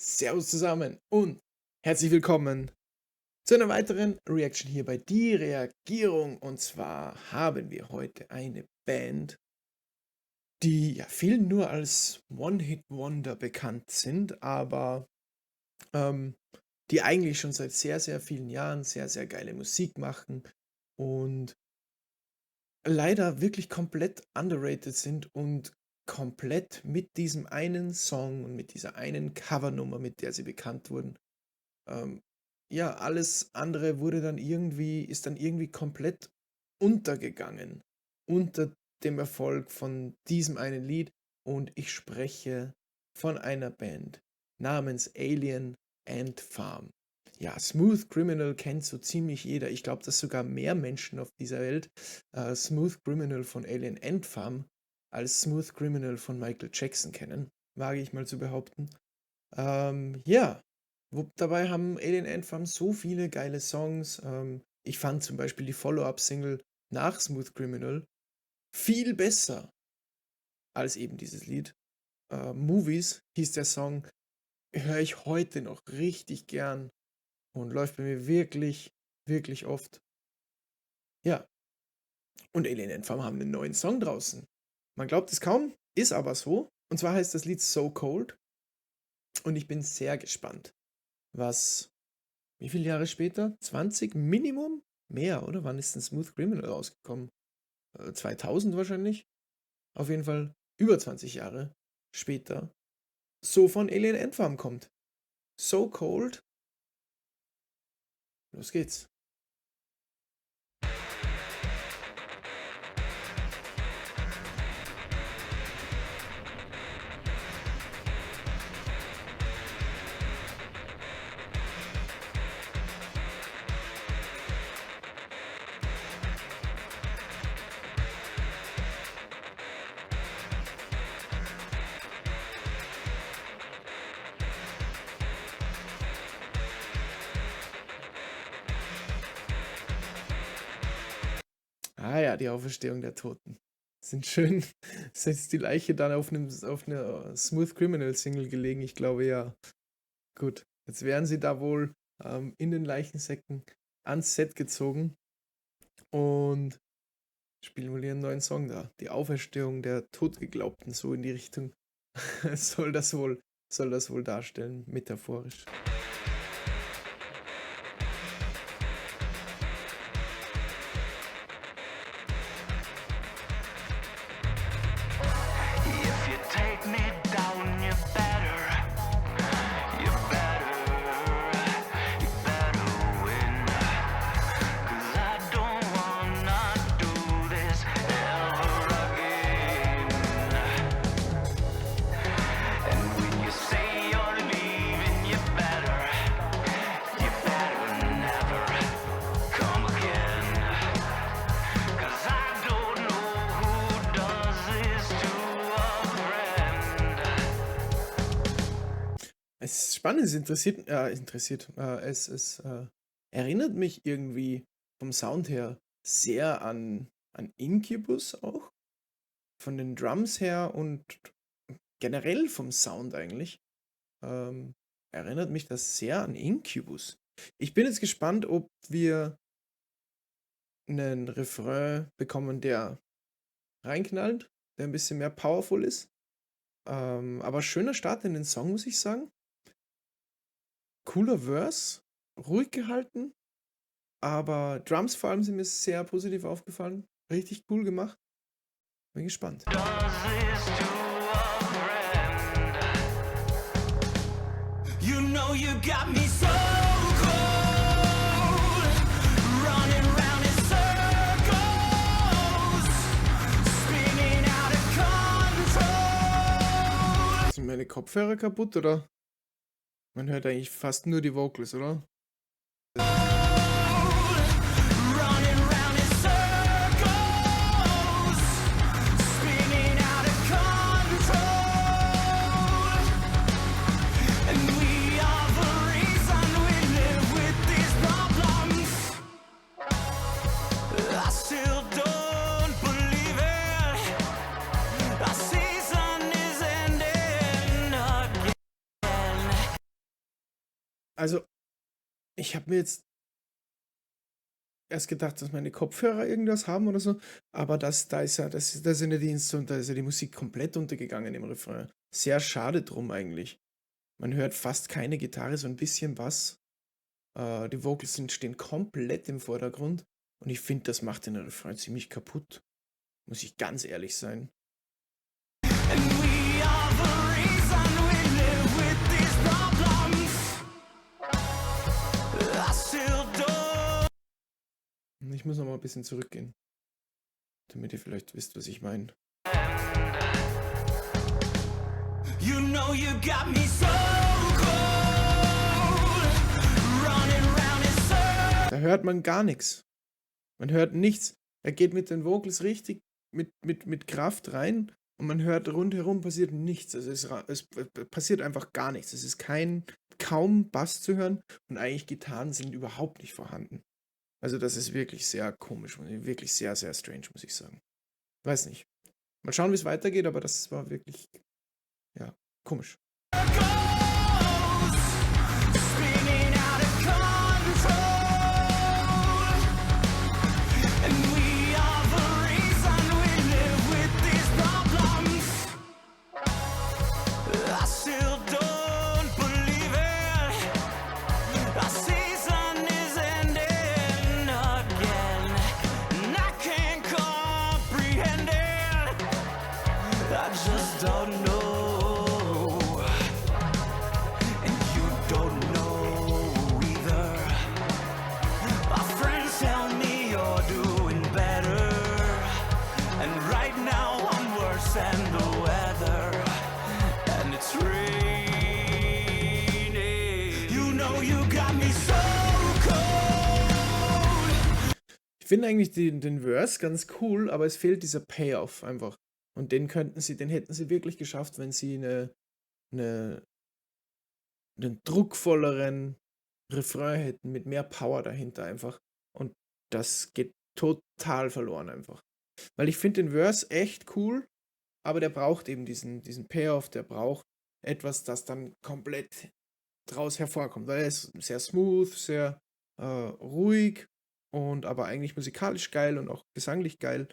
Servus zusammen und herzlich willkommen zu einer weiteren Reaction hier bei Die Reagierung. Und zwar haben wir heute eine Band, die ja vielen nur als One-Hit-Wonder bekannt sind, aber ähm, die eigentlich schon seit sehr, sehr vielen Jahren sehr, sehr geile Musik machen und leider wirklich komplett underrated sind und komplett mit diesem einen Song und mit dieser einen Covernummer, mit der sie bekannt wurden. Ähm, ja, alles andere ist dann irgendwie komplett untergegangen unter dem Erfolg von diesem einen Lied, und ich spreche von einer Band namens Alien Ant Farm. Ja, Smooth Criminal kennt so ziemlich jeder. Ich glaube, dass sogar mehr Menschen auf dieser Welt Smooth Criminal von Alien Ant Farm als Smooth Criminal von Michael Jackson kennen, wage ich mal zu behaupten. Ja, dabei haben Alien Ant Farm so viele geile Songs. Ich fand zum Beispiel die Follow-up-Single nach Smooth Criminal viel besser als eben dieses Lied. Movies hieß der Song, höre ich heute noch richtig gern und läuft bei mir wirklich, wirklich oft. Ja, und Alien Ant Farm haben einen neuen Song draußen. Man glaubt es kaum, ist aber so. Und zwar heißt das Lied So Cold. Und ich bin sehr gespannt, was wie viele Jahre später? 20 Minimum? Mehr, oder? Wann ist denn Smooth Criminal rausgekommen? 2000 wahrscheinlich? Auf jeden Fall über 20 Jahre später. So von Alien Ant Farm kommt. So Cold. Los geht's. Ah ja, die Auferstehung der Toten. Sind schön. Ist die Leiche dann auf 'ner Smooth Criminal Single gelegen? Ich glaube ja. Gut, jetzt werden sie da wohl, in den Leichensäcken ans Set gezogen und spielen wohl ihren neuen Song da. Die Auferstehung der Totgeglaubten, so in die Richtung soll das wohl darstellen, metaphorisch. If you take me down, you better win. 'Cause I don't wanna do this ever again. And when you say you're leaving, you better never come again. 'Cause I don't know who does this to a friend. Es ist spannend, es erinnert mich irgendwie vom Sound her sehr an Incubus auch, von den Drums her und generell vom Sound eigentlich. Ähm, Erinnert mich das sehr an Incubus. Ich bin jetzt gespannt, ob wir einen Refrain bekommen, der reinknallt, der ein bisschen mehr powerful ist. Aber schöner Start in den Song, muss ich sagen. Cooler Verse, ruhig gehalten, aber Drums vor allem sind mir sehr positiv aufgefallen. Richtig cool gemacht. Bin gespannt. Does this to a friend. You know you got me so cold, running round in circles, spinning out of control. Sind meine Kopfhörer kaputt, oder? Man hört eigentlich fast nur die Vocals, oder? Running round in circles, spinning out of control. And we are the reason we live with these problems. I still don't believe it. Our season is ending again. Also, ich habe mir jetzt erst gedacht, dass meine Kopfhörer irgendwas haben oder so, aber da ist ja, da sind ja da ist ja die Musik komplett untergegangen im Refrain. Sehr schade drum eigentlich. Man hört fast keine Gitarre, so ein bisschen was. Die Vocals stehen komplett im Vordergrund und ich finde, das macht den Refrain ziemlich kaputt. Muss ich ganz ehrlich sein. And we are the reason we live with these problems. I still don't. Ich muss noch mal ein bisschen zurückgehen, damit ihr vielleicht wisst, was ich meine. You know you got me so cold. Running round in circles. Da hört man gar nichts. Man hört nichts. Er geht mit den Vocals richtig mit Kraft rein und man hört rundherum passiert nichts. Es passiert einfach gar nichts. Es ist kaum Bass zu hören und eigentlich Gitarren sind überhaupt nicht vorhanden. Also das ist wirklich sehr komisch, wirklich sehr, sehr strange, muss ich sagen. Weiß nicht. Mal schauen, wie es weitergeht, aber das war wirklich, ja, komisch. Spinning out of control. And we are the reason we live with these problems. I still don't believe it. Our season is ending again. And I can't comprehend it. I just don't know. And you don't know either. My friends tell me you're doing better. And right now I'm worse than the weather. And it's raining. You know you got me so cold. Ich finde eigentlich den Verse ganz cool, aber es fehlt dieser Payoff einfach. Und den hätten sie wirklich geschafft, wenn sie einen druckvolleren Refrain hätten, mit mehr Power dahinter einfach. Und das geht total verloren einfach. Weil ich finde den Verse echt cool, aber der braucht eben diesen Payoff, der braucht etwas, das dann komplett draus hervorkommt. Weil er ist sehr smooth, sehr ruhig und aber eigentlich musikalisch geil und auch gesanglich geil.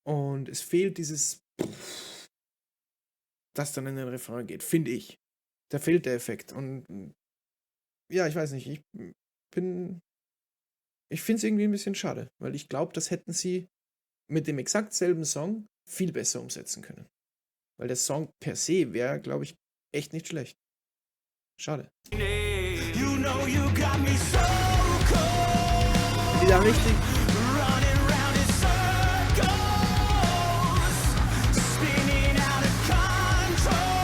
Und es fehlt dieses, das dann in den Refrain geht, finde ich. Da fehlt der Effekt. Und ja, ich weiß nicht, ich finde es irgendwie ein bisschen schade, weil ich glaube, das hätten sie mit dem exakt selben Song viel besser umsetzen können. Weil der Song per se wäre, glaube ich, echt nicht schlecht. Schade. You know you got me so cold. Wieder richtig. Running round in circles. Spinning out of control.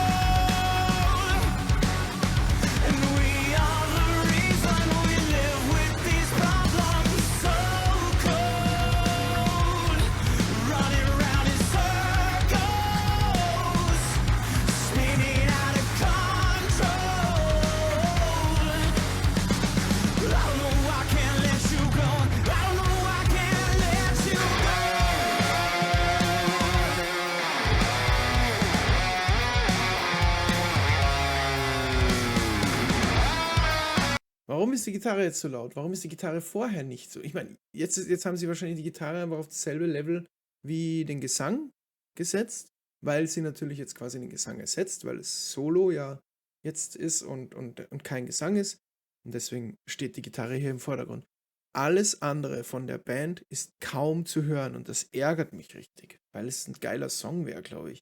And we are the reason we live with these problems. So cold. Running round in circles. Spinning out of control. I don't know why I can't let you go. I don't know why I can't let you Warum ist die Gitarre jetzt so laut? Warum ist die Gitarre vorher nicht so? Ich meine, jetzt haben sie wahrscheinlich die Gitarre einfach auf dasselbe Level wie den Gesang gesetzt, weil sie natürlich jetzt quasi den Gesang ersetzt, weil es Solo ja jetzt ist und kein Gesang ist. Und deswegen steht die Gitarre hier im Vordergrund. Alles andere von der Band ist kaum zu hören und das ärgert mich richtig, weil es ein geiler Song wäre, glaube ich.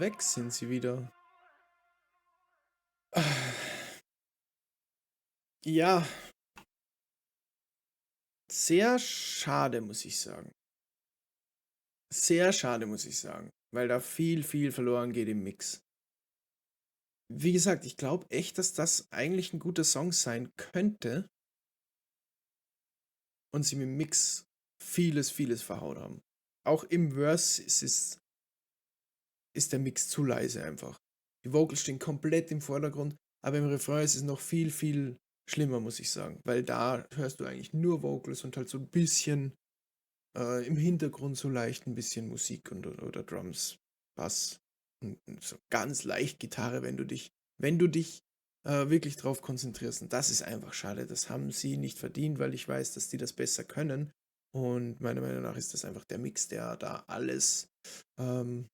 weg sind sie wieder. Ah, ja, sehr schade, muss ich sagen. Sehr schade, muss ich sagen, weil da viel, viel verloren geht im Mix. Wie gesagt, ich glaube echt, dass das eigentlich ein guter Song sein könnte und sie mit dem Mix vieles, vieles verhaut haben. Auch im Verse ist der Mix zu leise einfach. Die Vocals stehen komplett im Vordergrund, aber im Refrain ist es noch viel, viel schlimmer, muss ich sagen, weil da hörst du eigentlich nur Vocals und halt so ein bisschen im Hintergrund so leicht ein bisschen Musik oder Drums, Bass und so ganz leicht Gitarre, wenn du dich wirklich drauf konzentrierst. Und das ist einfach schade. Das haben sie nicht verdient, weil ich weiß, dass die das besser können. Und meiner Meinung nach ist das einfach der Mix, der da alles ähm,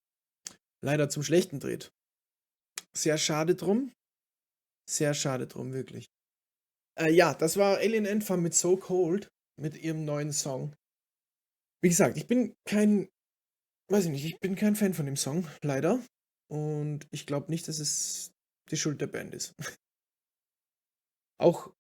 leider zum Schlechten dreht. Sehr schade drum. Sehr schade drum, wirklich. Ja, das war Alien Endfarm mit So Cold, mit ihrem neuen Song. Wie gesagt, ich bin kein, weiß ich nicht, ich bin kein Fan von dem Song, leider. Und ich glaube nicht, dass es die Schuld der Band ist. Auch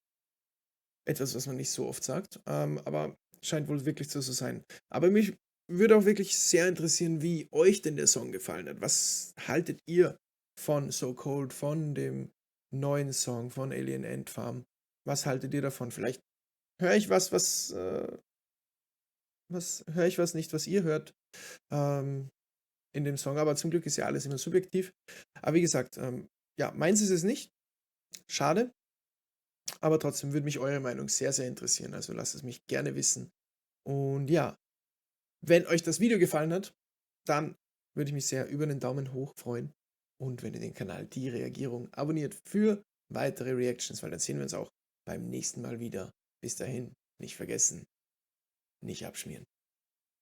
etwas, was man nicht so oft sagt, aber scheint wohl wirklich so zu sein. Aber mich würde auch wirklich sehr interessieren, wie euch denn der Song gefallen hat. Was haltet ihr von So Cold, von dem neuen Song von Alien Ant Farm? Was haltet ihr davon? Vielleicht höre ich was höre ich was nicht, was ihr hört ähm, in dem Song. Aber zum Glück ist ja alles immer subjektiv. Aber wie gesagt, ja, meins ist es nicht. Schade. Aber trotzdem würde mich eure Meinung sehr, sehr interessieren. Also lasst es mich gerne wissen. Und ja, wenn euch das Video gefallen hat, dann würde ich mich sehr über einen Daumen hoch freuen. Und wenn ihr den Kanal Die Reagierung abonniert für weitere Reactions, weil dann sehen wir uns auch beim nächsten Mal wieder. Bis dahin, nicht vergessen, nicht abschmieren.